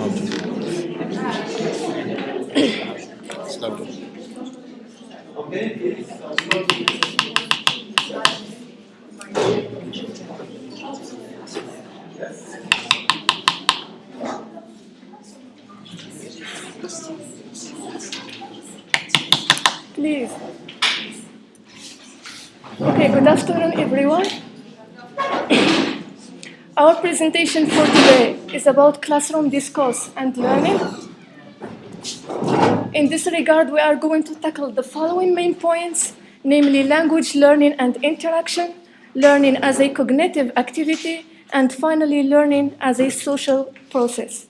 how to slowly. Please. Okay, good afternoon, everyone. Our presentation for today is about classroom discourse and learning. In this regard, we are going to tackle the following main points, namely language learning and interaction, learning as a cognitive activity, and finally, learning as a social process.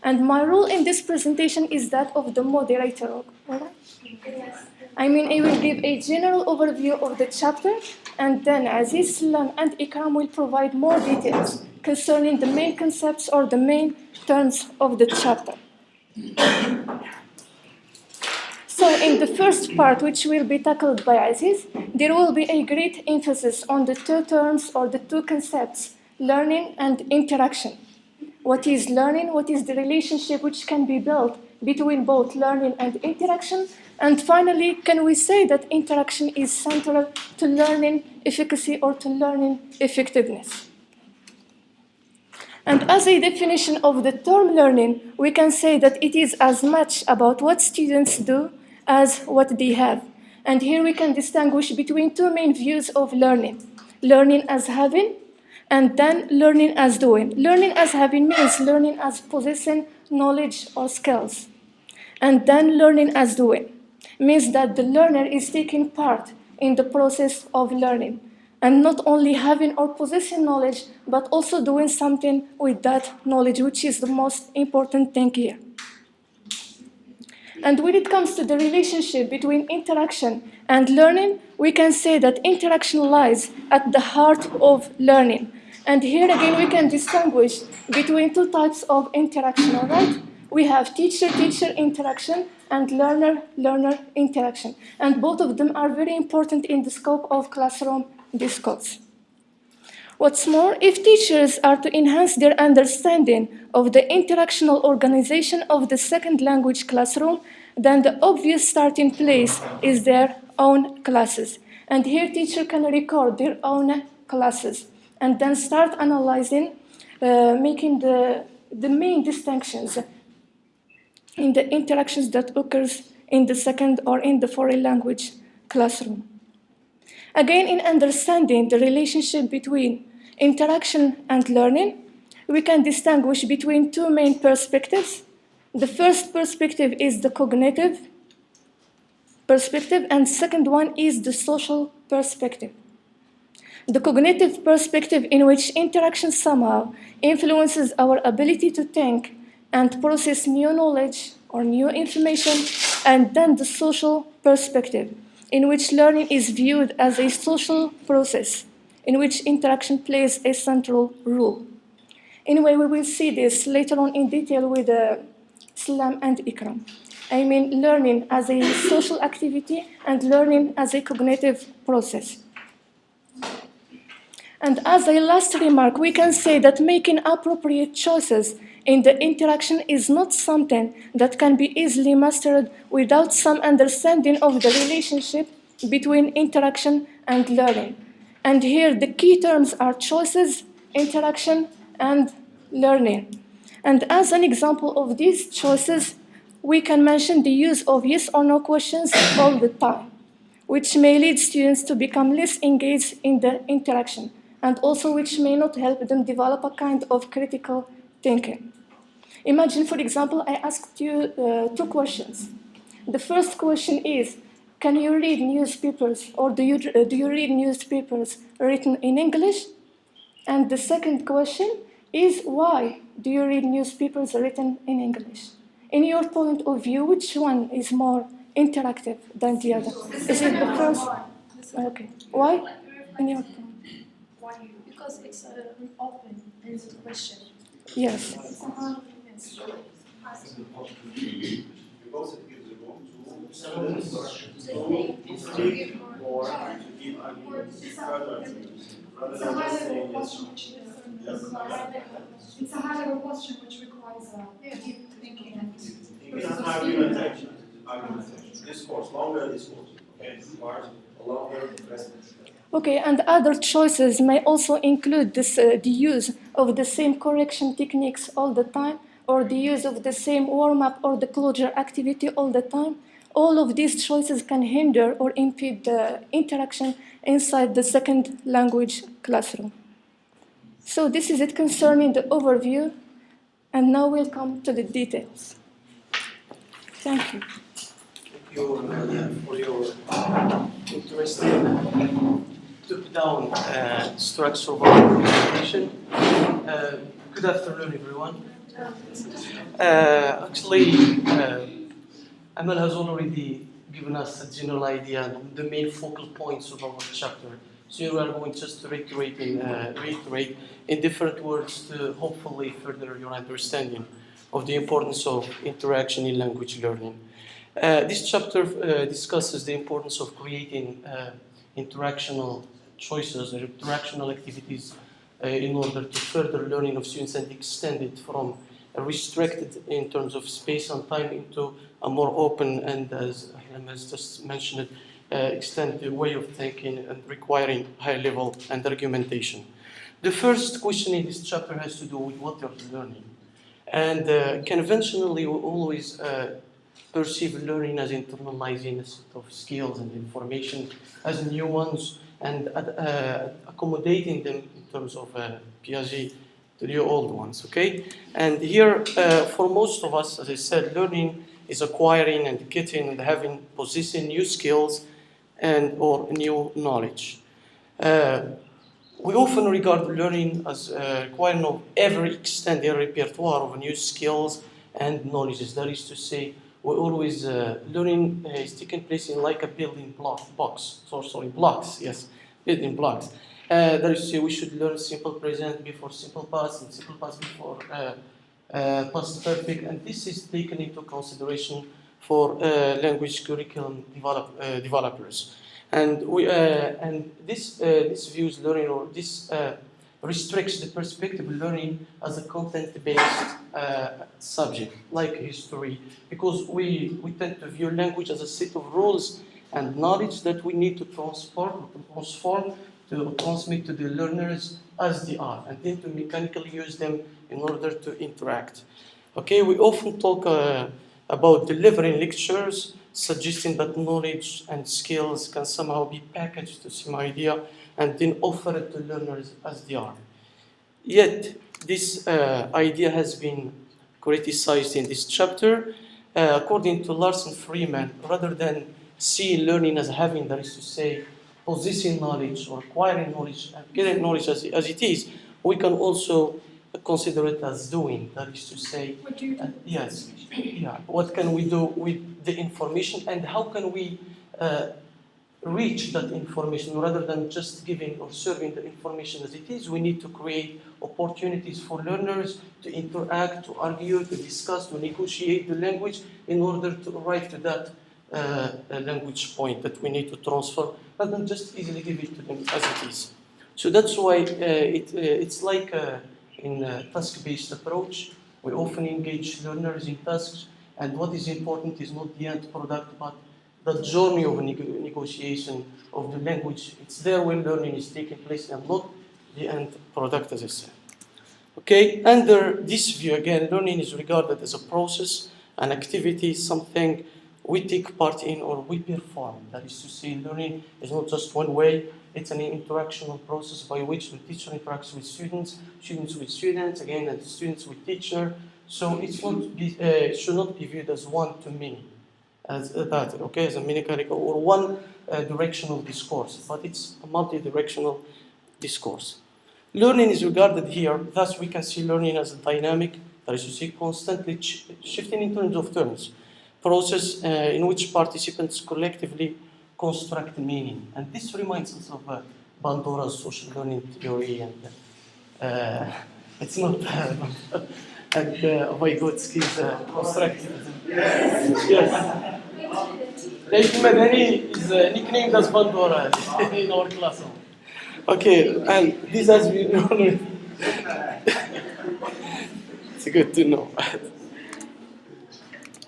And my role in this presentation is that of the moderator. All right? I will give a general overview of the chapter, and then Aziz, Salam, and Ikram will provide more details concerning the main concepts or the main terms of the chapter. So in the first part, which will be tackled by Aziz, there will be a great emphasis on the two terms or the two concepts, learning and interaction. What is learning? What is the relationship which can be built between both learning and interaction? And finally, can we say that interaction is central to learning efficacy or to learning effectiveness? And as a definition of the term learning, we can say that it is as much about what students do as what they have. And here we can distinguish between two main views of learning. Learning as having, and then learning as doing. Learning as having means learning as possessing knowledge or skills. And then learning as doing means that the learner is taking part in the process of learning. And not only having or possessing knowledge, but also doing something with that knowledge, which is the most important thing here. And when it comes to the relationship between interaction and learning, we can say that interaction lies at the heart of learning. And here again, we can distinguish between two types of interaction, all right? We have teacher-teacher interaction and learner-learner interaction. And both of them are very important in the scope of classroom discourse. What's more, if teachers are to enhance their understanding of the interactional organization of the second language classroom, then the obvious starting place is their own classes. And here teacher can record their own classes and then start analyzing, making the main distinctions in the interactions that occurs in the second or in the foreign language classroom. Again, in understanding the relationship between interaction and learning, we can distinguish between two main perspectives. The first perspective is the cognitive perspective, and second one is the social perspective. The cognitive perspective, in which interaction somehow influences our ability to think and process new knowledge or new information, and then the social perspective, in which learning is viewed as a social process, in which interaction plays a central role. Anyway, we will see this later on in detail with Salam and Ikram. Learning as a social activity and learning as a cognitive process. And as a last remark, we can say that making appropriate choices in the interaction is not something that can be easily mastered without some understanding of the relationship between interaction and learning. And here the key terms are choices, interaction, and learning. And as an example of these choices, we can mention the use of yes or no questions all the time, which may lead students to become less engaged in the interaction, and also which may not help them develop a kind of critical thinking. Imagine, for example, I asked you two questions. The first question is, can you read newspapers, or do you read newspapers written in English? And the second question is, why do you read newspapers written in English? In your point of view, which one is more interactive than the other? Is it the first? Okay. Why? In your point. Why? Because it's an open-ended question. Yes. It's a hard yes. Because it gives the room to give more, to give further rather than just saying yes. It's a high-level question which requires deep thinking and It's an argumentation. Discourse, longer discourse. Okay, it requires a longer presence. Okay, and other choices may also include the use of the same correction techniques all the time, or the use of the same warm-up or the closure activity all the time. All of these choices can hinder or impede the interaction inside the second language classroom. So this is it concerning the overview, and now we'll come to the details. Thank you. Thank you for your interesting top-down structure of our presentation. Good afternoon, everyone. Amal has already given us a general idea of the main focal points of our chapter. So we are going just to reiterate in different words to hopefully further your understanding of the importance of interaction in language learning. This chapter discusses the importance of creating interactional choices or interactional activities in order to further learning of students and extend it from restricted in terms of space and time into a more open and, as Ahlam has just mentioned, extend the way of thinking and requiring high level and argumentation. The first question in this chapter has to do with what you're learning. And conventionally, we always perceive learning as internalizing a set of skills and information as new ones and accommodating them in terms of Piaget to the old ones, okay? And here, for most of us, as I said, learning is acquiring and getting and having, possessing new skills and or new knowledge. We often regard learning as acquiring of every extended repertoire of new skills and knowledges. That is to say, we always learning is taking place in like a building blocks. Building blocks. That is to say, we should learn simple present before simple past and simple past before past perfect, and this is taken into consideration for language curriculum developers. And this views learning, or this restricts the perspective of learning as a content-based subject, like history, because we tend to view language as a set of rules and knowledge that we need to transform, to transmit to the learners as they are, and then to mechanically use them in order to interact. Okay, we often talk about delivering lectures, suggesting that knowledge and skills can somehow be packaged to some idea and then offered to learners as they are. Yet, this idea has been criticized in this chapter. According to Larson Freeman, rather than see learning as having, that is to say, possessing knowledge or acquiring knowledge and getting knowledge as it is, we can also consider it as doing. That is to say, what do you do? yes, yeah. What can we do with the information, and how can we reach that information rather than just giving or serving the information as it is? We need to create opportunities for learners to interact, to argue, to discuss, to negotiate the language in order to arrive to that language point that we need to transfer, rather than just easily give it to them as it is. So that's why it's like in a task-based approach, we often engage learners in tasks, and what is important is not the end product, but the journey of negotiation of the language. It's there when learning is taking place, and not the end product, as I said. Okay, under this view, again, learning is regarded as a process, an activity, something we take part in or we perform. That is to say, learning is not just one way, it's an interactional process by which the teacher interacts with students, students with students, again, and students with teacher. So it should not be viewed as one-to-many, as that, okay, as a mechanical or one directional discourse, but it's a multi-directional discourse. Learning is regarded here, thus we can see learning as a dynamic, that is to say, constantly shifting in terms of terms, process in which participants collectively construct meaning. And this reminds us of Bandura's social learning theory, and it's not and Vygotsky's constructivism. Yes. Lake Madani is nicknamed as Bandura in our class. Okay, and this has been It's good to know.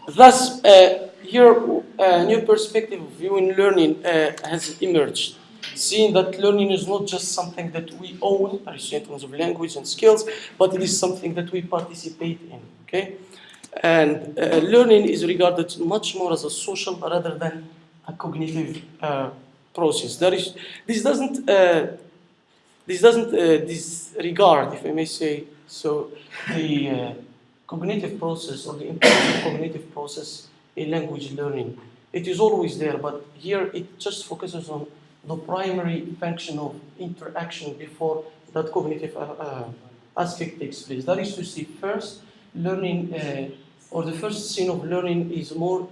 Thus, here a new perspective of viewing learning has emerged, seeing that learning is not just something that we own, in terms of language and skills, but it is something that we participate in. Okay, and learning is regarded much more as a social rather than a cognitive process. This doesn't disregard, if I may say so, the cognitive process or the important cognitive process in language learning. It is always there, but here it just focuses on the primary function of interaction before that cognitive aspect takes place. That is to say, first, learning or the first scene of learning is more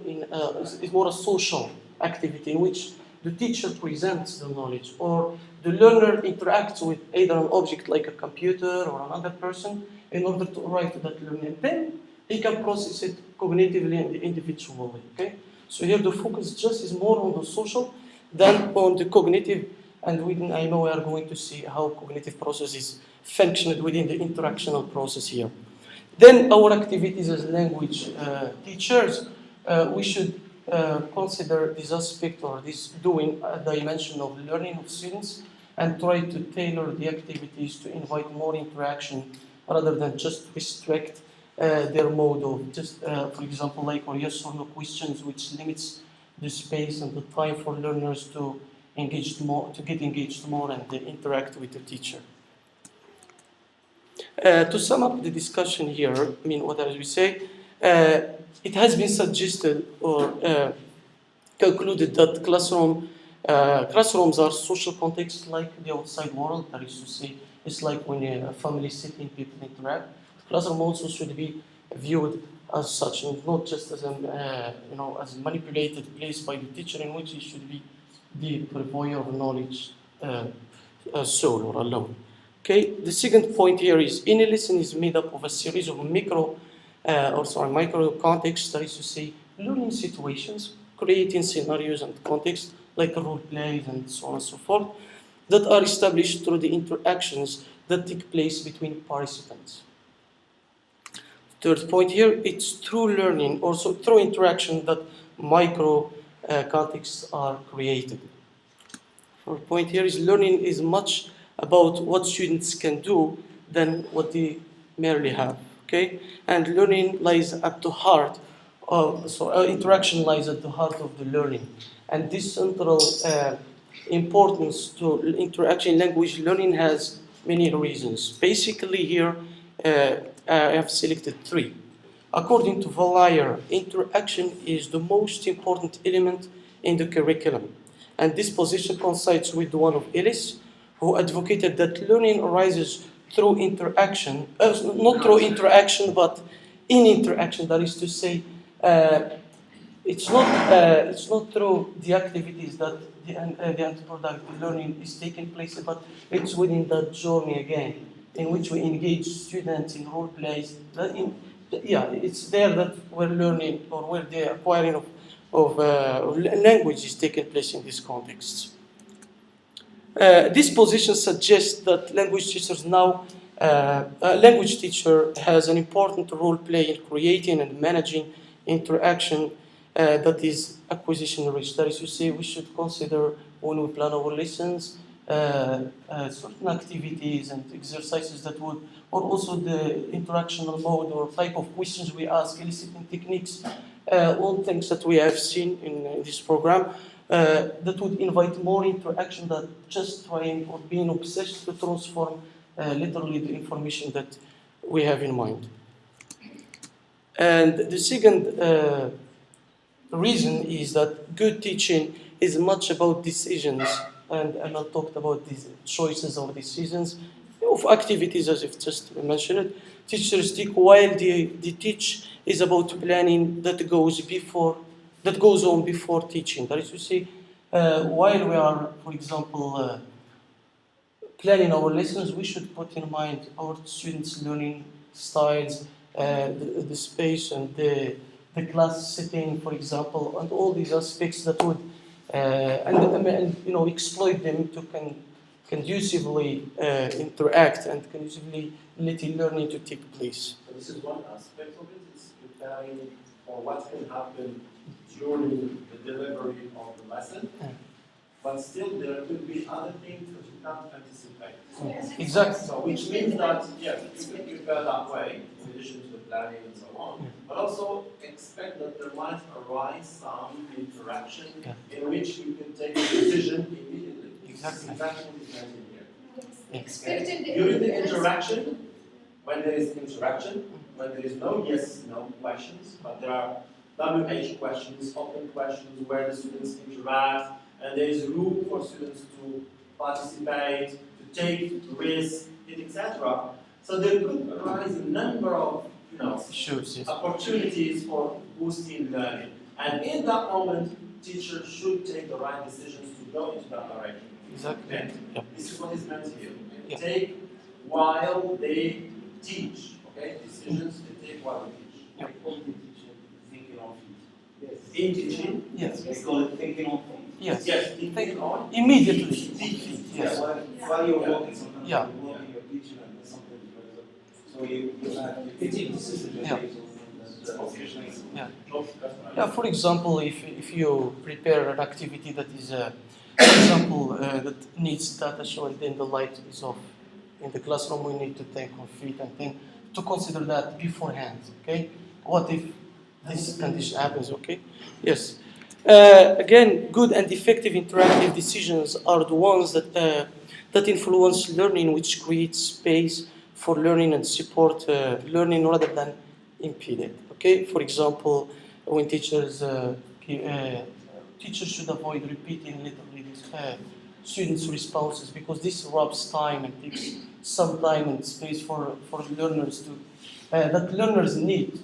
a social activity in which the teacher presents the knowledge or the learner interacts with either an object like a computer or another person in order to arrive to that learning. Then he can process it cognitively and individually. Okay? So here the focus just is more on the social than on the cognitive, and I know we are going to see how cognitive processes function within the interactional process here. Then our activities as language teachers, we should consider this aspect or this doing a dimension of learning of students and try to tailor the activities to invite more interaction rather than just restrict their mode of just, for example, like or yes or no questions, which limits the space and the time for learners to get engaged more and interact with the teacher. To sum up the discussion here, I mean, what as we say, it has been suggested or concluded that classrooms are social contexts like the outside world. That is to say, it's like when a family setting, people interact. Classroom also should be viewed as such, and not just as as a manipulated place by the teacher, in which he should be the purveyor of knowledge, sole or alone. Okay. The second point here is any lesson is made up of a series of micro contexts. That is to say, learning situations, creating scenarios and contexts like role plays and so on and so forth, that are established through the interactions that take place between participants. Third point here, it's through learning, also through interaction, that micro contexts are created. Fourth point here is learning is much about what students can do than what they merely have. Okay, and learning lies at the heart of interaction lies at the heart of the learning, and this central importance to interaction in language learning has many reasons. Basically, here I have selected three. According to Vallier, interaction is the most important element in the curriculum, and this position coincides with the one of Ellis, who advocated that learning arises through interaction, not through interaction, but in interaction. That is to say, it's not through the activities that the end product, the learning is taking place, but it's within that journey again, in which we engage students in role plays. It's there that we're learning or where the acquiring of language is taking place in these contexts. This position suggests that language teacher has an important role play in creating and managing interaction that is acquisition rich. That is to say, we should consider when we plan our lessons certain activities and exercises that would, or also the interactional mode or type of questions we ask, eliciting techniques, all things that we have seen in this program. That would invite more interaction than just trying or being obsessed to transform literally the information that we have in mind. And the second reason is that good teaching is much about decisions, and Emma talked about these choices or decisions of activities as if just mentioned. Teachers take while they teach is about planning that goes on before teaching. That is to say, while we are, for example, planning our lessons, we should put in mind our students' learning styles, the space and the class setting, for example, and all these aspects that would exploit them conducively interact and conducively letting learning to take place. So this is one aspect of it, is preparing for what can happen during the delivery of the lesson. But still, there could be other things that you can't anticipate. Exactly. So, which means that, yes, you can prepare that way, in addition to the planning and so on, but also expect that there might arise some interaction in which you can take a decision immediately. Exactly. Exactly what is meant in here. Expecting the During the interaction, when there is interaction, when there is no yes, no questions, but there are WH questions, open questions where the students interact, and there is room for students to participate, to take risks, etc. So there could arise a number of opportunities for boosting learning. And in that moment, teachers should take the right decisions to go into that direction. Exactly. Okay? Yeah. This is what is meant here. Yeah. Take while they teach. Okay? Decisions they take while they teach. Yeah. We call it thinking on feet. Yes. In teaching, Yes. We call it thinking on feet. Yes. yes, thinking on Immediately. Yes. While you're walking, sometimes Yeah. you're walking, you're teaching, and there's something so you take decisions. Yeah. Yeah. Yeah, for example, if you prepare an activity that is, for example, that needs data show and then the light is off in the classroom, we need to think on feet and think to consider that beforehand. Okay, what if this condition happens? Okay, yes. Again, good and effective interactive decisions are the ones that influence learning, which create space for learning and support learning rather than impede it. Okay, for example, when teachers should avoid repeating literally students' responses because this robs time and takes some time and space for learners to that learners need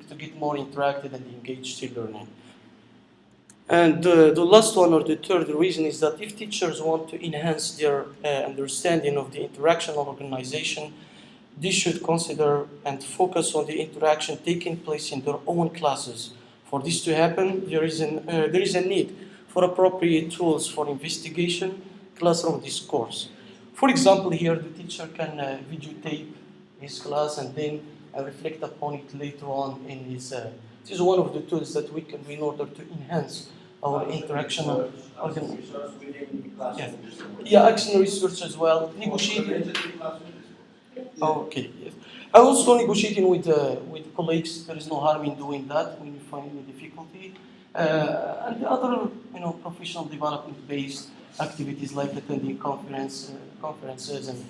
to get more interactive and engaged in learning. And the last one or the third reason is that if teachers want to enhance their understanding of the interaction of organization, they should consider and focus on the interaction taking place in their own classes. For this to happen, there is a need for appropriate tools for investigation, classroom discourse. For example, here the teacher can videotape his class and then reflect upon it later on in his. This is one of the tools that we can do in order to enhance our interaction. Yeah, action research as well. Negotiating. Okay, yes. I also negotiating with colleagues. There is no harm in doing that when you find any difficulty. And the other, professional development-based activities like attending conferences and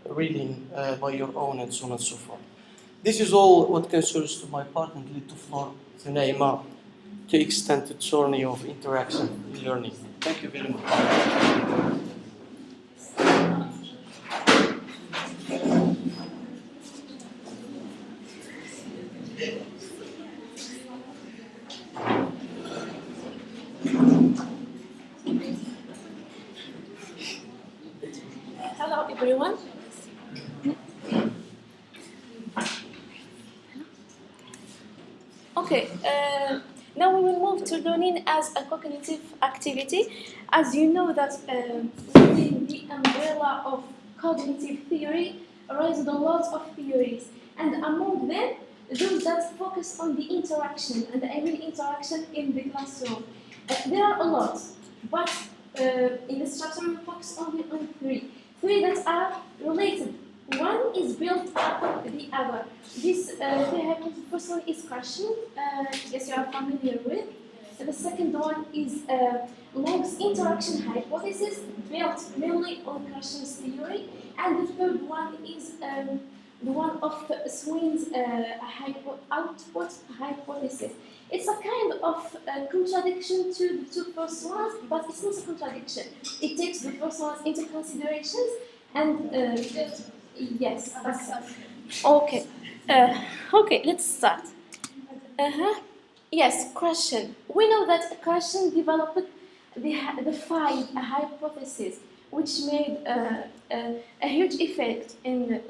reading by your own and so on and so forth. This is all what concerns to my part and lead to floor to Naima to extend the journey of interaction in learning. Thank you very much. Hello, everyone. Okay, now we will move to learning as a cognitive activity. As you know that within the umbrella of cognitive theory arises a lot of theories, and among them, those that focus on the interaction, and I mean interaction in the classroom. There are a lot, but in this chapter we focus only on three that are related. One is built up the other. This the first one is question. Yes, you are familiar with. And the second one is Long's interaction hypothesis, built mainly on questions theory. And the third one is the one of Swin's output hypothesis. It's a kind of contradiction to the two first ones, but it's not a contradiction. It takes the first ones into consideration and yes. Okay. Okay, let's start. Yes, question. We know that a question developed defined a hypothesis which made a huge effect in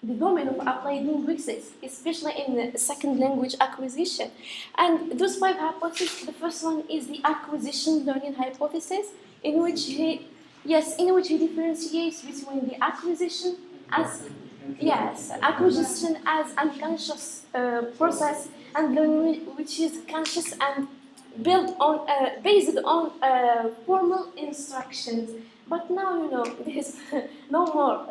the domain of applied linguistics, especially in the second language acquisition. And those 5 hypotheses, the first one is the acquisition learning hypothesis, in which he Yes, in which he differentiates between the acquisition as unconscious process and learning which is conscious and based on formal instructions. But now you know there is no more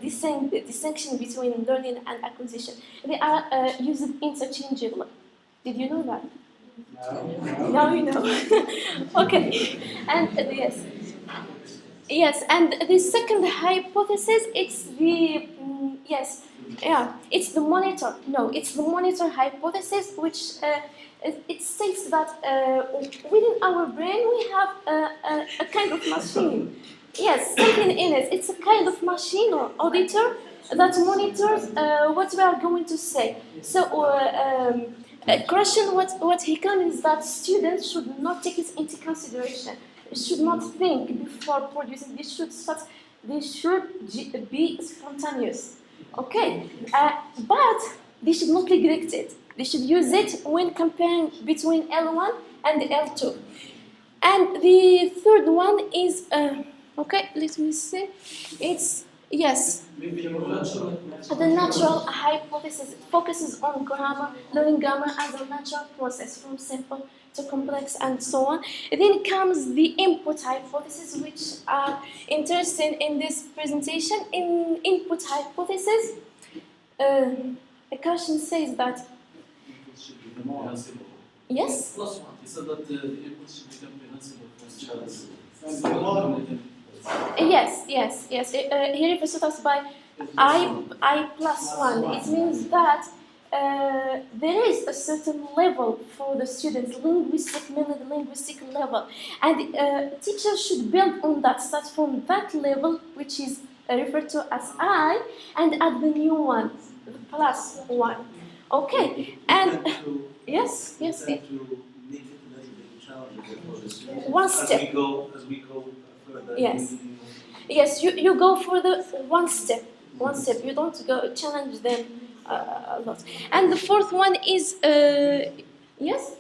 distinction between learning and acquisition. They are used interchangeably. Did you know that? Now you know. Okay, and yes, and the second hypothesis, it's the it's the monitor. No, it's the monitor hypothesis, which it states that within our brain we have a kind of machine. Yes, something in it. It's a kind of machine or auditor that monitors what we are going to say. So, question what he comes is that students should not take it into consideration. Should not think before producing. They should be spontaneous. Okay, but they should not neglect it. They should use it when comparing between L1 and L2. And the third one is let me see. It's yes. The natural hypothesis focuses on grammar, learning grammar as a natural process from simple to complex and so on. Then comes the input hypothesis, which are interesting in this presentation. In input hypothesis, a question says that yes. Plus one. He said that the input should be comprehensible for students. Yes. He refers to us by I plus one. It means that there is a certain level for the students, linguistic level, and teachers should build on that, start from that level, which is referred to as I, and add the new one, the plus one. Okay, and yes. To make it a little bit challenging for the students. One step. As we go further. Yes, you go for the one step. You don't go challenge them a lot. And the fourth one is yes.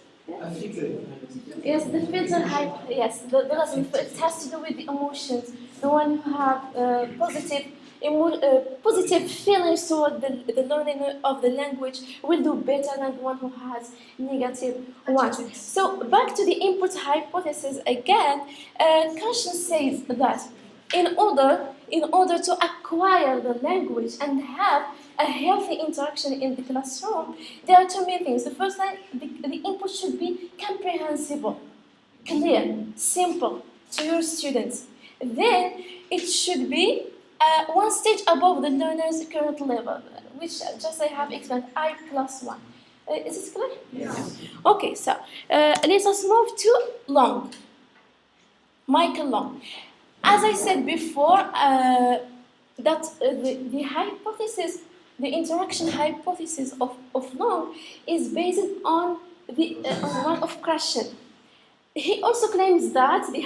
Yes, the filter hype. Yes, it has to do with the emotions. The one who have positive feelings toward the learning of the language will do better than the one who has negative ones. So back to the input hypothesis again. Conscience says that in order to acquire the language and have a healthy interaction in the classroom, there are two main things. The first thing, the input should be comprehensible, clear, simple to your students. Then it should be one stage above the learner's current level, which just I have explained, I plus one. Is this clear? Yes. Okay, so let us move to Long. Michael Long. As I said before, that the hypothesis, the interaction hypothesis of Long is based on the one of Krashen. He also claims that the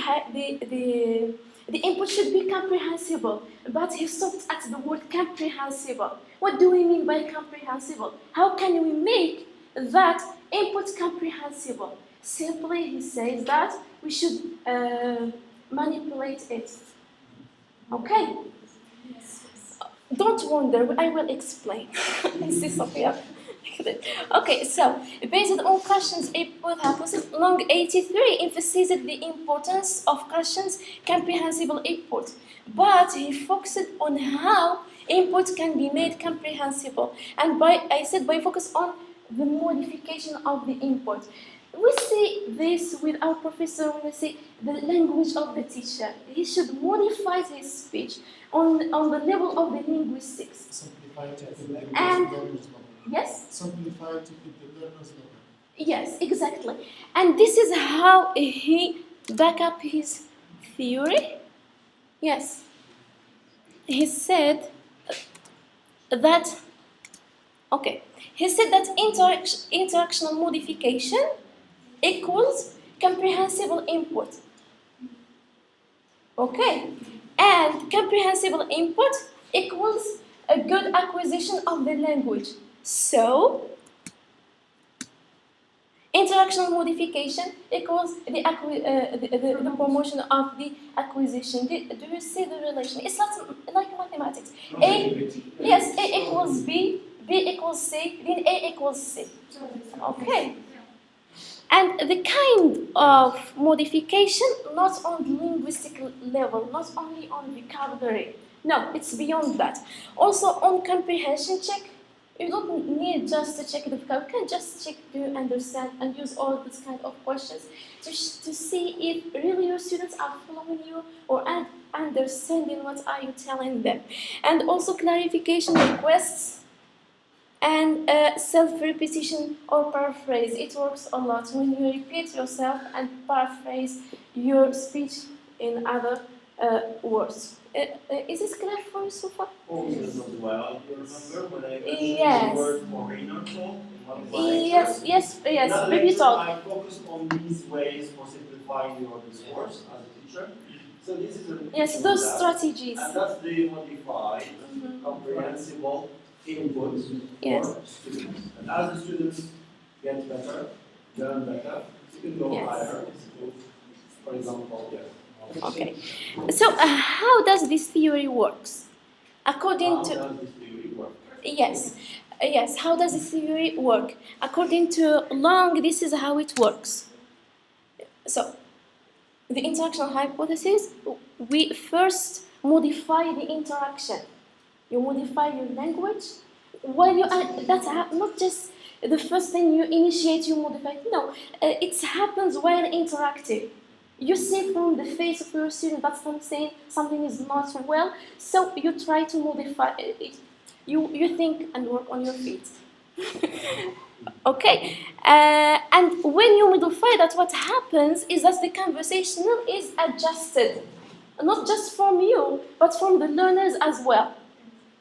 input should be comprehensible, but he stopped at the word comprehensible. What do we mean by comprehensible? How can we make that input comprehensible? Simply, he says that we should manipulate it. Okay? Don't wonder, I will explain. I see Sophia. Okay, so based on Krashen's input hypothesis, Long 83 emphasized the importance of Krashen's comprehensible input, but he focused on how input can be made comprehensible, and by focus on the modification of the input. We see this with our professor when we say the language of the teacher. He should modify his speech on the level of the linguistics. Simplify to fit the And- learner's level. Yes? Simplify to fit the learner's level. Yes, exactly. And this is how he back up his theory. Yes. He said that interactional modification equals comprehensible input. Okay. And comprehensible input equals a good acquisition of the language. So Interactional modification equals the promotion of the acquisition. Do you see the relation? It's like mathematics. A, yes, A equals B, B equals C, then A equals C. Okay. And the kind of modification, not on the linguistic level, not only on vocabulary. No, it's beyond that. Also on comprehension check, you don't need just to check the vocabulary. You can just check, do you understand, and use all these kind of questions to see if really your students are following you or understanding what are you telling them. And also clarification requests and self-repetition or paraphrase. It works a lot when you repeat yourself and paraphrase your speech in other words. Is this clear for you so far? Also as well, you remember when I mentioned Yes. the word foreigner talk? Yes, baby Later, talk. I focused on these ways for simplifying your discourse as a teacher. So this is a Yes, those strategies. And that's the modified, comprehensible input Yes. for students. And as the students get better, learn better, you can go Yes. higher. So, for example, yes. Okay. So how does this theory works? According How to does this theory work? yes, how does this theory work? According to Long, this is how it works. So the interactional hypothesis, we first modify the interaction. You modify your language. While you are, that's not just the first thing you initiate, you modify. No, it happens while interacting. You see from the face of your student that something is not well, so you try to modify it. You think and work on your feet. Okay, and when you modify that, what happens is that the conversational is adjusted, not just from you, but from the learners as well.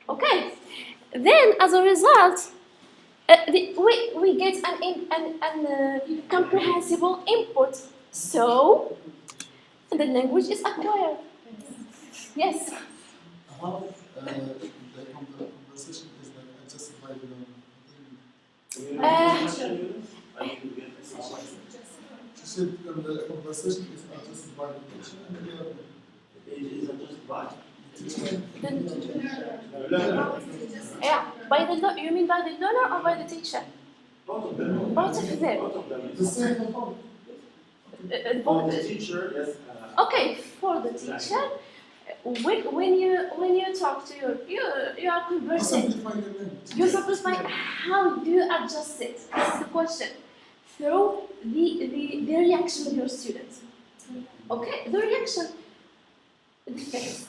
Okay, then as a result, we get an comprehensible input. So the language is acquired. Yes. How the conversation is like adjusted by the She said the conversation is adjusted by the teacher and the learner. It is adjusted by Yeah, by the you mean by the learner or by the teacher? both of them. Both of them. Both of them. The same component. For the teacher, yes. Okay, for the teacher, when you talk to you are You conversing. simplify the language. You simplify. How do you adjust it? That's the question. Through the reaction of your students. Okay, the reaction. The face.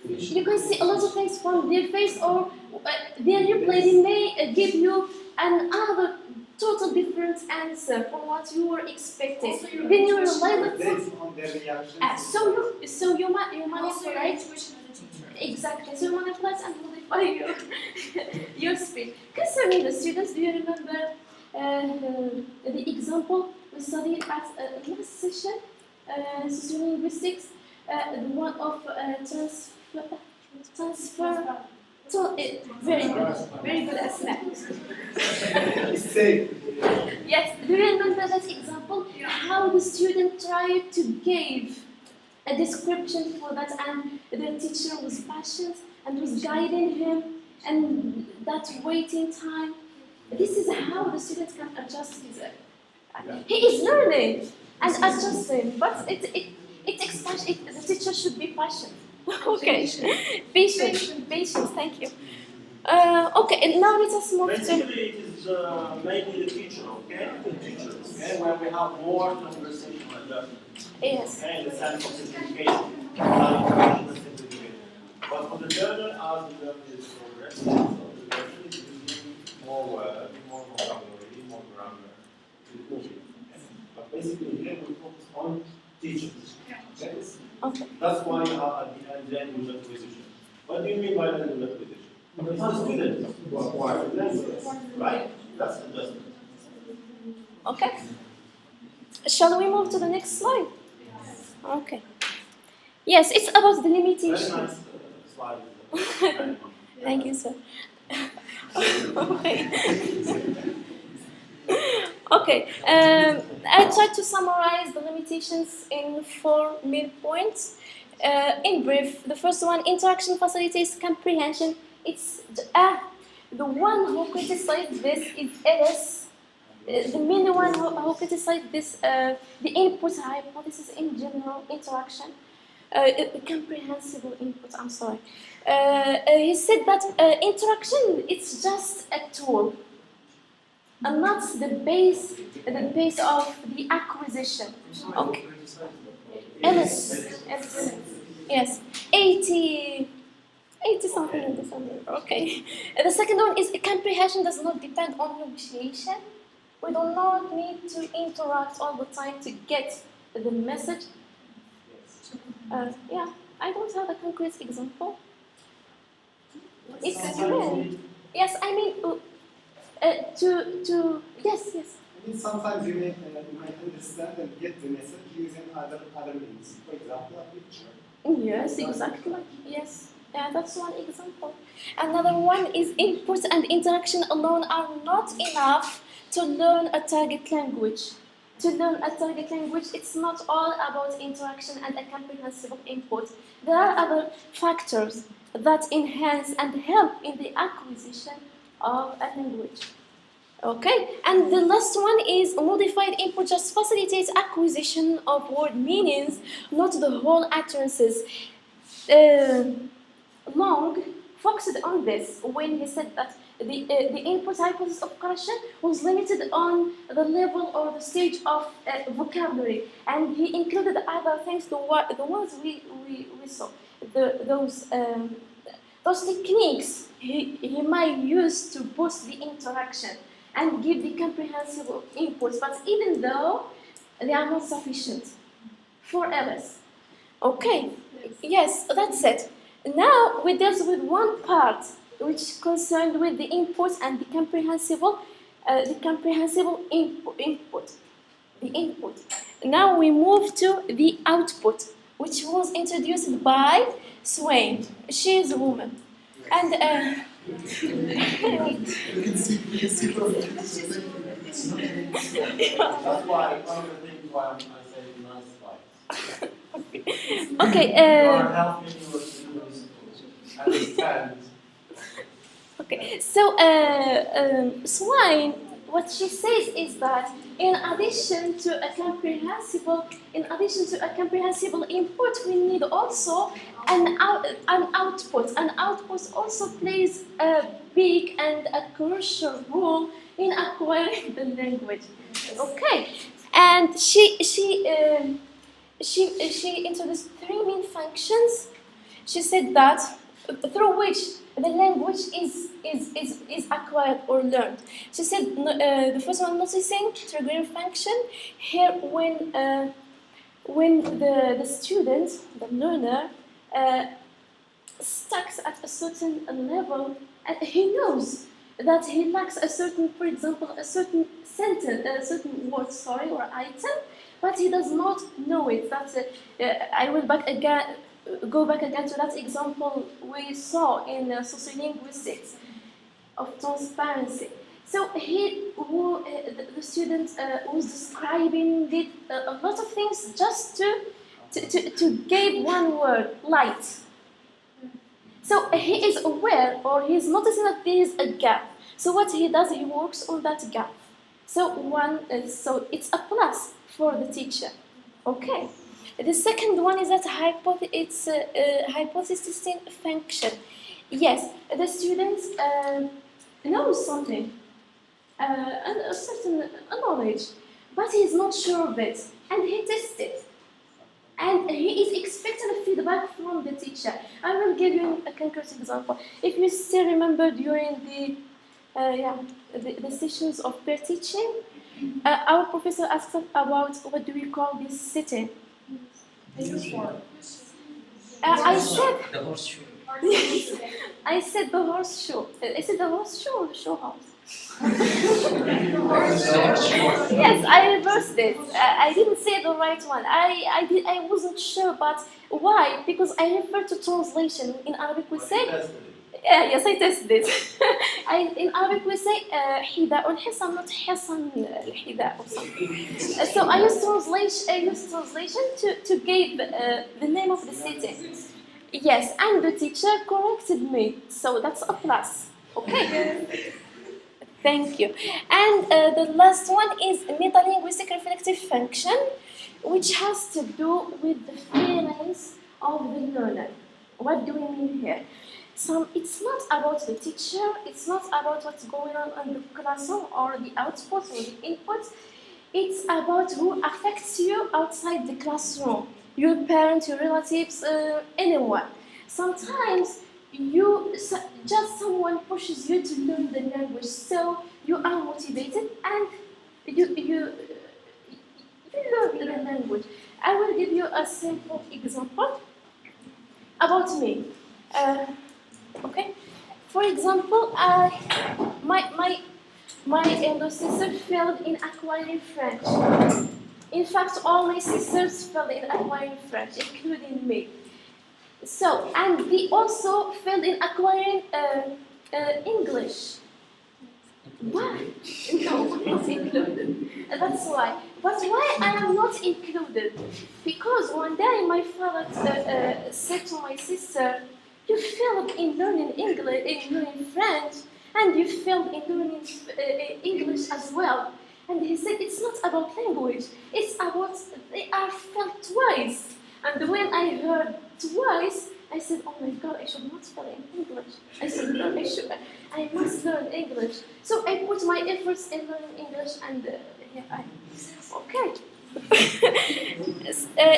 You can see a lot of things from their face, or their reply. They may give you another total different answer from what you were expecting. Then you realize that Based on their reactions. so you manipulate. Exactly. So you manipulate and modify your speech. Concerning the students, do you remember the example we studied at last session, sociolinguistics, the one of transfer. So very good Asma. Yes, do you remember that example? How the student tried to give a description for that, and the teacher was patient and was guiding him, and that waiting time. This is how the student can adjust his. He is learning and adjusting, but it expands. The teacher should be patient. Okay, patience. Thank you. Okay, and now let us move to. Basically, it is mainly the teacher, okay? The teachers, okay? Where we have more conversational adjustment. Yes. Okay, in the sense of simplification. Simplification. But for the learner, as the learner is progressing, so the learner is using more words, more vocabulary, more grammar. But basically, here we focus on teachers. Okay? Okay. That's why you have at the end language acquisition. What do you mean by language acquisition? It's the student who acquires the language, right? That's adjustment. Okay. Shall we move to the next slide? Okay. Yes, it's about the Very limitation. nice slide. Thank you, sir. Okay. Okay, I tried to summarize the limitations in 4 main points. In brief, the first one, interaction facilitates comprehension. It's the one who criticized this is Ellis. The main one who criticized this, the input hypothesis in general interaction. Comprehensible input, I'm sorry. He said that interaction, it's just a tool and not the base of the acquisition. Okay. Yes, 80 something in December. Okay. The second one is comprehension does not depend on negotiation. We do not need to interact all the time to get the message. Yeah, I don't have a concrete example. Explain. Yes, I mean to yes. I mean, sometimes you might understand and get the message using other means. For example, a picture. Yes, exactly. Yes. Yeah, that's one example. Another one is input and interaction alone are not enough to learn a target language. To learn a target language, it's not all about interaction and a comprehensible input. There are other factors that enhance and help in the acquisition of a language. Okay, and the last one is modified input just facilitates acquisition of word meanings, not the whole utterances. Long focused on this when he said that the input hypothesis of correction was limited on the level or the stage of vocabulary, and he included other things, the ones we saw, those techniques he might use to boost the interaction and give the comprehensible inputs, but even though they are not sufficient for others. Okay, yes, that's it. Now we deal with one part which is concerned with the input and the comprehensible input. The input. Now we move to the output, which was introduced by Swain. She is a woman, and You can see perfectly. That's why one of the things why I say nice slides. okay. You are helping your students understand. Okay, so Swain, what she says is that in addition to a comprehensible input, we need also an output. An output also plays a big and a crucial role in acquiring the language. Okay, and she introduced 3 main functions. She said that through which the language is acquired or learned. She said the first one, noticing, triggering function. Here, when the student, the learner, stuck at a certain level, and he knows that he lacks a certain, for example, a certain sentence, a certain word, or item, but he does not know it. That's I will go back again to that example we saw in sociolinguistics of transparency. So the student was describing did a lot of things just to give one word, light. So he is aware, or he is noticing that there is a gap. So what he does, he works on that gap. So so it's a plus for the teacher. Okay. The second one is that hypothesizing function. Yes, the student knows something, and a certain knowledge, but he is not sure of it, and he tests it. And he is expecting a feedback from the teacher. I will give you a concrete example. If you still remember during the sessions of peer teaching, our professor asked us about what do we call this sitting. I said the horseshoe. I said the horseshoe. Is it the horseshoe or the show house? Yes, I reversed it. I didn't say the right one. I wasn't sure, but why? Because I refer to translation. In Arabic we say Yes, I tested it. In Arabic we say حذاء الحصان, not حصن الحذاء or something. So I use translation to give the name of the city. Yes, and the teacher corrected me, so that's a plus. Okay. Thank you. And the last one is metalinguistic reflective function, which has to do with the feelings of the learner. What do we mean here? So it's not about the teacher, it's not about what's going on in the classroom or the output or the input. It's about who affects you outside the classroom. Your parents, your relatives, anyone. Sometimes just someone pushes you to learn the language, so you are motivated and you learn the language. I will give you a simple example about me. Okay, for example, my elder sister failed in acquiring French. In fact, all my sisters failed in acquiring French, including me. So, and they also failed in acquiring English. Why? No, not included. That's why. But why I am not included? Because one day my father said to my sister, "You failed in learning English, in learning French, and you failed in learning English as well." And he said, "It's not about language. It's about they are failed twice." And when I heard twice, I said, "Oh my God, I should not fail in English. I said, no, I must learn English." So I put my efforts in learning English, and here I am. Okay.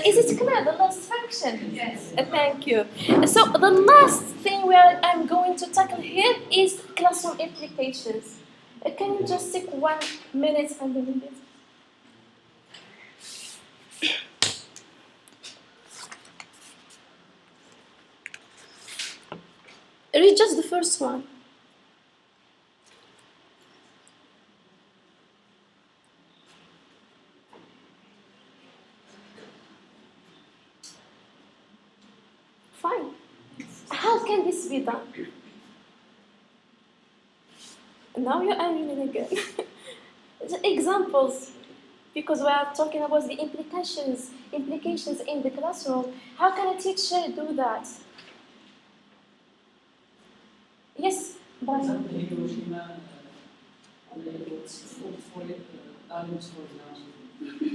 Is it clear, the last function? Yes. Thank you. So the last thing where I'm going to tackle here is classroom implications. Can you just take 1 minute and read it? Read just the first one. Fine. How can this be done? Now you are reading again. The examples, because we are talking about the implications in the classroom. How can a teacher do that? Yes, but Hiroshima, for talents, for example,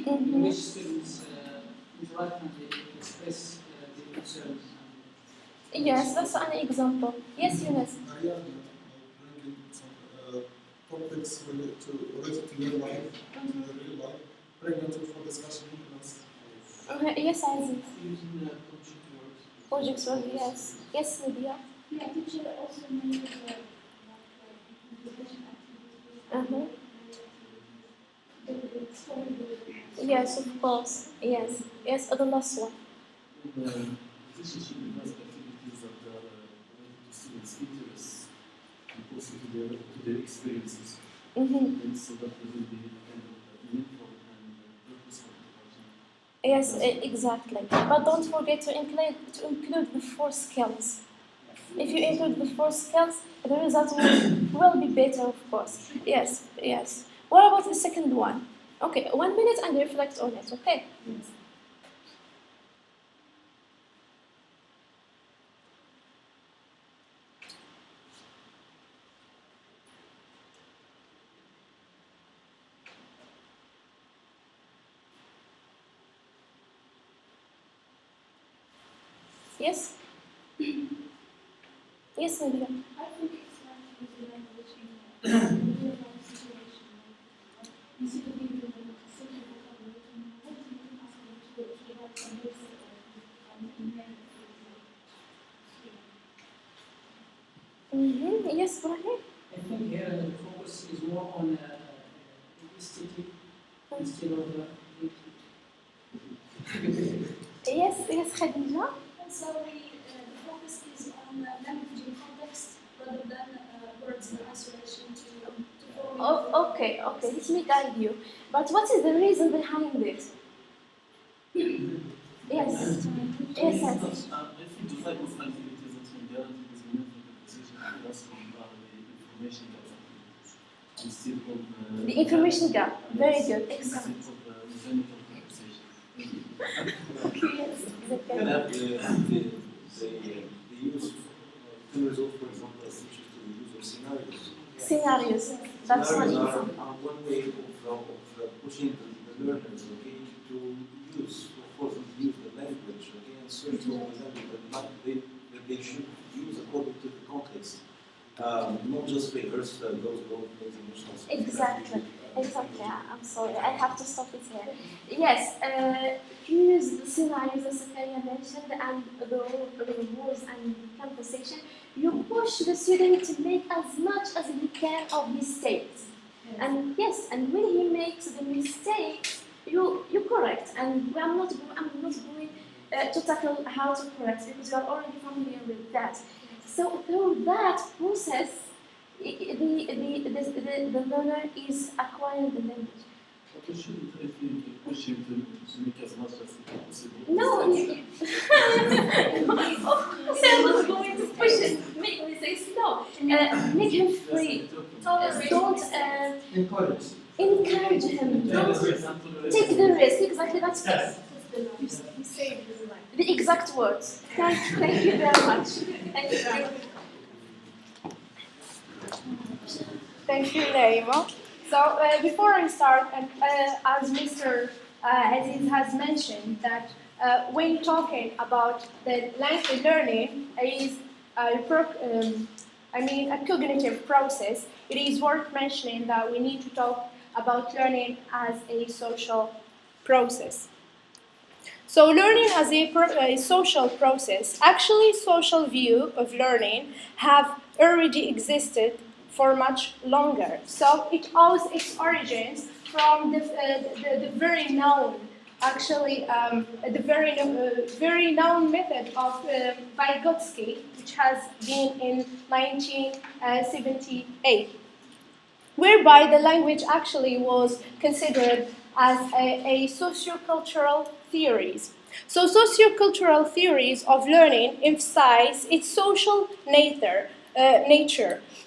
in which students interact and they express their concerns. yes, that's an example. Yes, Yunus. Ariane, bringing some topics related to your life, to your real life, bring them for discussion in class. Yes, Aziz. Using project words. Projects work, yes. Yes, Lydia. Yeah, teacher also made implementation Uh-huh. activities. Yes, of course. Yes. Yes, the last one. Relationship has activities that are related to students' interests and also to their experiences. Mm-hmm. And so that there will be kind of meaningful and purposeful interaction. Yes, exactly. But don't forget to include the 4 skills. If you include the 4 skills, the result will be better, of course. Yes, yes. What about the second one? Okay, 1 minute and reflect on it, okay? Yes? Yes, Nadia. I think it's like using language in a real life situation. Like, instead of using the simple vocabulary, what do you ask them to write a message or email? Mm-hmm. Yes, Brahim? I think here the focus is more on aesthetic instead of Yes, yes, Khadija? So the focus is on language in context rather than words in isolation to form. Oh, okay, let me guide you. But what is the reason behind it? Yes. Yes, I think the type of activities that we guarantee is meant for the decision classroom are the information gap instead of The information gap. Very good. instead Excellent. of mechanical conversation. Thank you. Yes, exactly. Can have the use can result, for example, as teachers to the use of scenarios. Scenarios. That's one Scenarios example. are one way of pushing the learners, okay, to use, of course, to use the language, okay, and search for the language, but not that they should use according to the context, not just rehearse those emotional. Exactly. Exactly. I'm sorry. I have to stop it here. Yes. Use the scenarios as Zakaria mentioned and the rules and compensation. You push the student to make as much as he can of mistakes. And yes, and when he makes the mistakes, you correct. And I'm not going to tackle how to correct because you are already familiar with that. So through that process, the learner is acquiring the language. But we shouldn't, I think, push him to make as much as possible. No, of course I'm not going to push it. Make mistakes. No, make him free. Don't Encourage. encourage him. Don't take the risk. Exactly, that's You saved his life. the exact words. Thank you very much. Thank you. Thank you, Naima. So before I start, and as Mr. Aziz has mentioned, that when talking about the language learning is a cognitive process, it is worth mentioning that we need to talk about learning as a social process. So learning as a social process, actually social view of learning have already existed for much longer. So it owes its origins from the very known, actually the very known method of Vygotsky, which has been in 1978, whereby the language actually was considered as a sociocultural theories. So sociocultural theories of learning emphasize its social nature,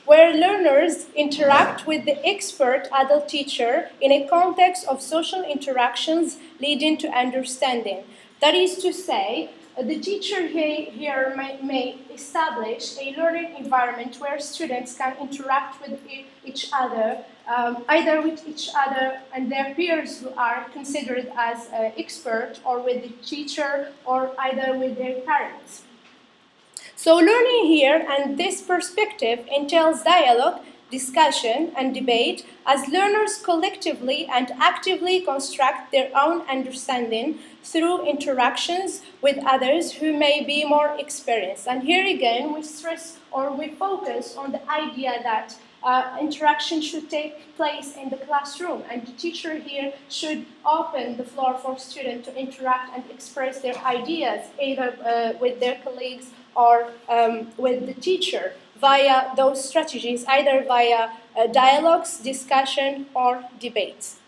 where learners interact with the expert adult teacher in a context of social interactions leading to understanding. That is to say, the teacher here may establish a learning environment where students can interact with each other, either with each other and their peers who are considered as expert, or with the teacher, or either with their parents. So learning here and this perspective entails dialogue, discussion, and debate as learners collectively and actively construct their own understanding through interactions with others who may be more experienced. And here again, we stress or we focus on the idea that interaction should take place in the classroom, and the teacher here should open the floor for students to interact and express their ideas, either with their colleagues or with the teacher via those strategies, either via dialogues, discussion, or debates.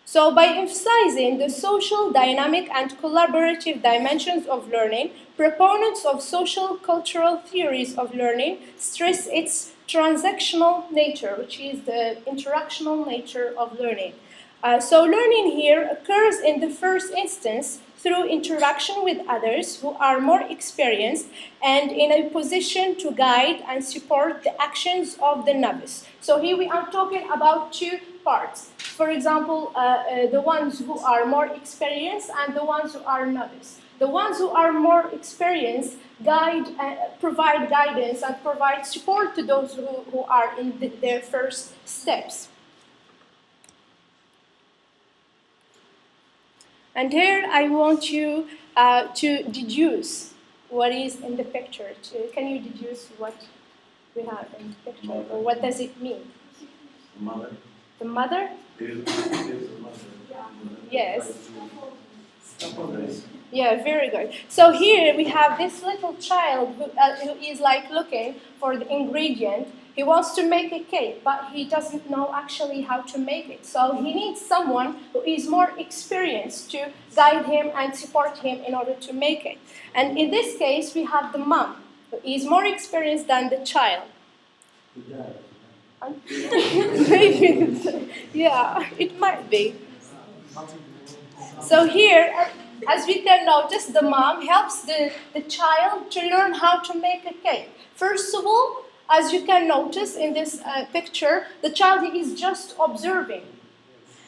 So by emphasizing the social, dynamic, and collaborative dimensions of learning, proponents of social cultural theories of learning stress its transactional nature, which is the interactional nature of learning. So learning here occurs in the first instance through interaction with others who are more experienced and in a position to guide and support the actions of the novice. So here we are talking about two parts. For example, the ones who are more experienced and the ones who are novice. The ones who are more experienced provide guidance and provide support to those who are in their first steps. And here I want you to deduce what is in the picture. Can you deduce what we have in the picture, or what does it mean? The mother. The mother? There's a mother. Yes. Scaffolding. Yeah, very good. So here we have this little child who is like looking for the ingredient. He wants to make a cake, but he doesn't know actually how to make it. So he needs someone who is more experienced to guide him and support him in order to make it. And in this case, we have the mom, is more experienced than the child. Maybe, yeah, it might be. So here, as we can notice, the mom helps the child to learn how to make a cake. First of all, as you can notice in this picture, the child is just observing.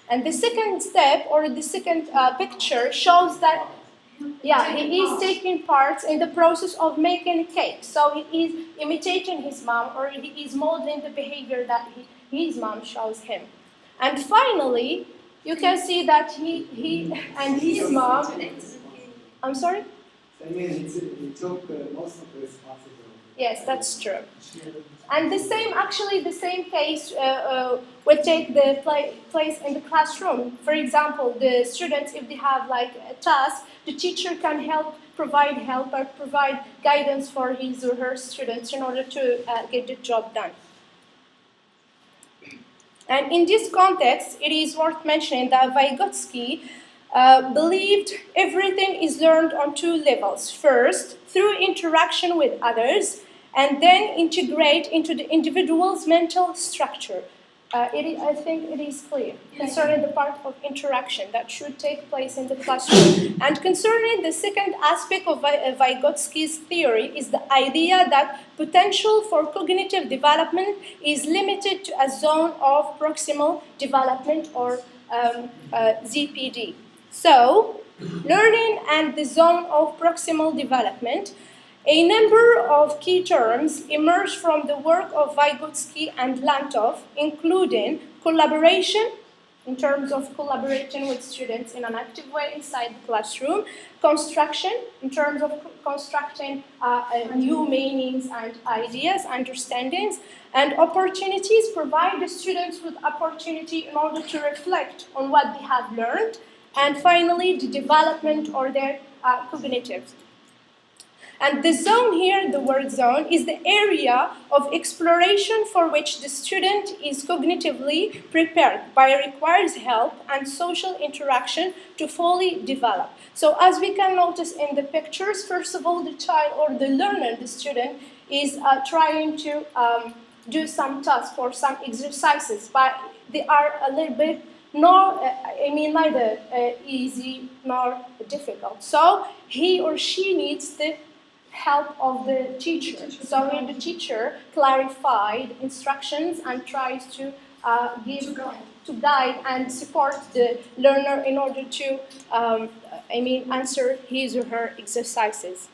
And the second step, or the second picture, shows that, yeah, he is taking part in the process of making a cake. So he is imitating his mom, or he is modeling the behavior that his mom shows him. And finally, you can see that he and his mom. I'm sorry? I mean, he took most of the responsibility. Yes, that's true. And the same case will take the place in the classroom. For example, the students, if they have like a task, the teacher can provide help or provide guidance for his or her students in order to get the job done. And in this context, it is worth mentioning that Vygotsky believed everything is learned on two levels. First, through interaction with others, and then integrate into the individual's mental structure. I think it is clear concerning the part of interaction that should take place in the classroom. And concerning the second aspect of Vygotsky's theory is the idea that potential for cognitive development is limited to a zone of proximal development, or ZPD. So, learning and the zone of proximal development. A number of key terms emerge from the work of Vygotsky and Lantov, including collaboration, in terms of collaborating with students in an active way inside the classroom, construction, in terms of constructing new meanings and ideas, understandings, and opportunities, provide the students with opportunity in order to reflect on what they have learned, and finally, the development or their cognitive. And the zone here, the word zone, is the area of exploration for which the student is cognitively prepared, but requires help and social interaction to fully develop. So as we can notice in the pictures, first of all, the child or the learner, the student, is trying to do some tasks or some exercises, but they are a little bit neither easy nor difficult. So he or she needs the help of the teacher. So here the teacher clarified instructions and tries to guide and support the learner in order to answer his or her exercises.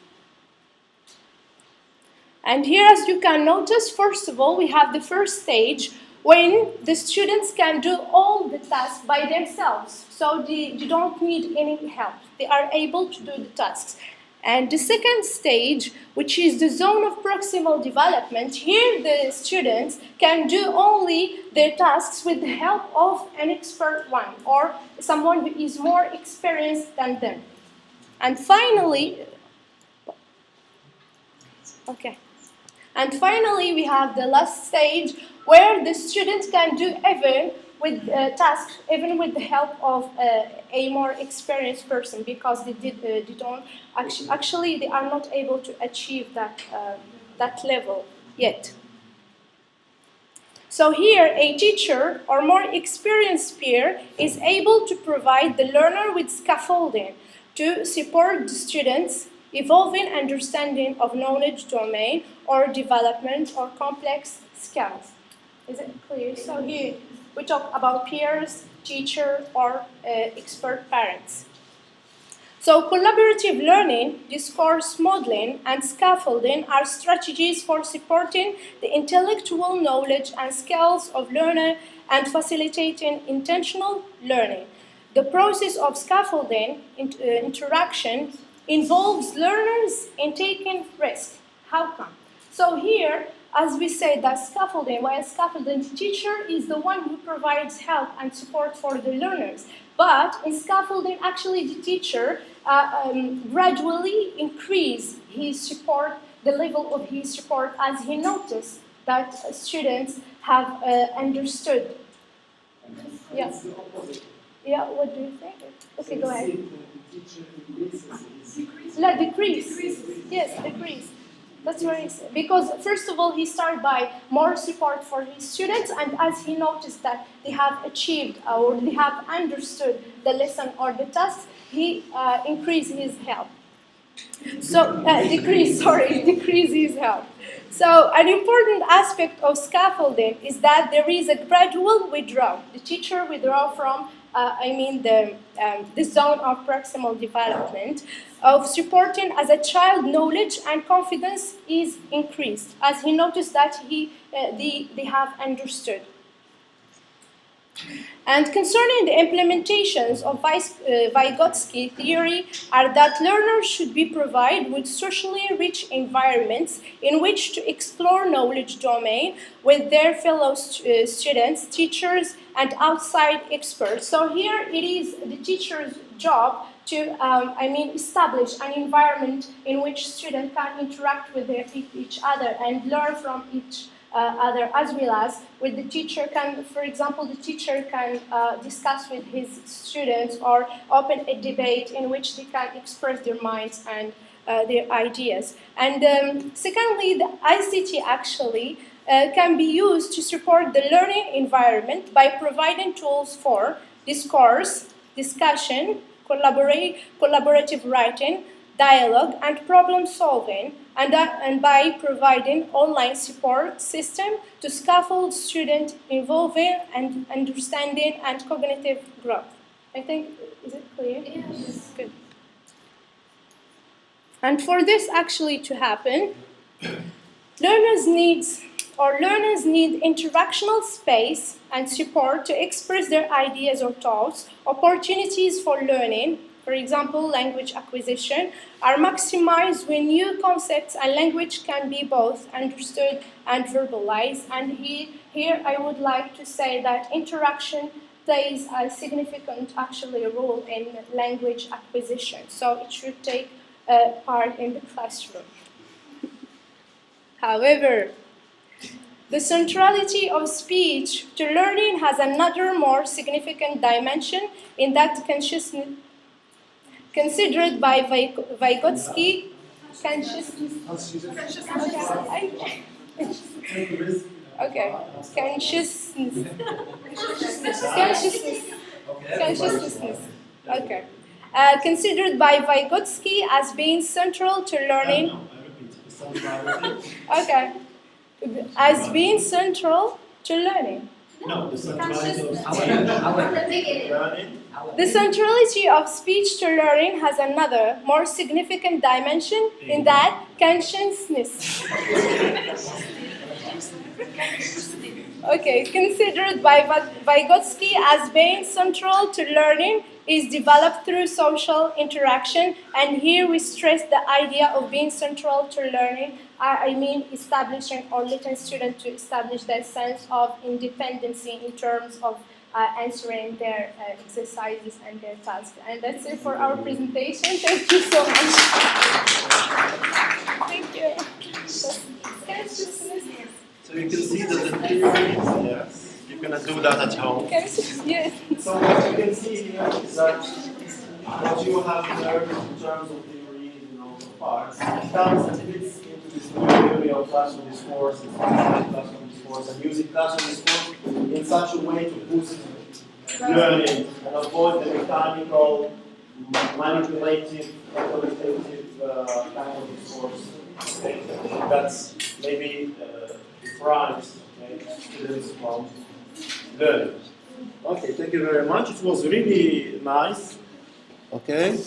And here, as you can notice, first of all, we have the first stage when the students can do all the tasks by themselves. So they don't need any help. They are able to do the tasks. And the second stage, which is the zone of proximal development, here the students can do only their tasks with the help of an expert one, or someone who is more experienced than them. And finally, we have the last stage, where the students can do tasks even with the help of a more experienced person, because they are not able to achieve that level yet. So here, a teacher or more experienced peer is able to provide the learner with scaffolding to support the students' evolving understanding of knowledge domain or development or complex skills. Is it clear? So here we talk about peers, teacher, or expert parents. So collaborative learning, discourse modeling, and scaffolding are strategies for supporting the intellectual knowledge and skills of learner and facilitating intentional learning. The process of scaffolding interaction involves learners in taking risks. How come? So here, as we say, that scaffolding, while scaffolding, the teacher is the one who provides help and support for the learners. But in scaffolding, actually the teacher gradually increase his support, the level of his support, as he noticed that students have understood. Yeah. Yeah, what do you think? Okay, go ahead. The teacher increases. Decrease. Yes, decrease. That's very because first of all he started by more support for his students, and as he noticed that they have achieved or they have understood the lesson or the task, he increased his help. So decrease his help. So an important aspect of scaffolding is that there is a gradual withdrawal. The teacher withdraw from the zone of proximal development of supporting as a child knowledge and confidence is increased as he noticed that they have understood. And concerning the implementations of Vygotsky theory are that learners should be provided with socially rich environments in which to explore knowledge domain with their fellow students, teachers, and outside experts. So here it is the teacher's job to establish an environment in which students can interact with each other and learn from each other, as well as with the teacher can, for example, the teacher can discuss with his students or open a debate in which they can express their minds and their ideas. And secondly, the ICT actually can be used to support the learning environment by providing tools for discourse, discussion, collaborative writing, dialogue, and problem solving, and by providing online support system to scaffold student involving and understanding and cognitive growth. I think, is it clear? Yes. Good. And for this actually to happen, learners need interactional space and support to express their ideas or thoughts, opportunities for learning. For example, language acquisition are maximized when new concepts and language can be both understood and verbalized. And here I would like to say that interaction plays a significant actually role in language acquisition. So it should take part in the classroom. However, the centrality of speech to learning has another more significant dimension in that consciousness considered by Vygotsky consciousness. Okay, consciousness. Okay, considered by Vygotsky as being central to learning. Okay, as being central to learning. No, the centrality of learning. The centrality of speech to learning has another, more significant dimension in that consciousness. Okay, considered by Vygotsky as being central to learning is developed through social interaction, and here we stress the idea of being central to learning. I mean establishing or letting students to establish their sense of independency in terms of answering their exercises and their tasks. And that's it for our presentation. Thank you so much. Thank you. So you can see that the theory, yes, you're going to do that at home. Yes. So what you can see here is that what you have learned in terms of theory, so far, fits into this new theory of classroom discourse, and using classroom discourse in such a way to boost learning and avoid the mechanical, manipulative, authoritative kind of discourse. Okay? That's maybe deprives students from learning. Okay, thank you very much. It was really nice. Okay.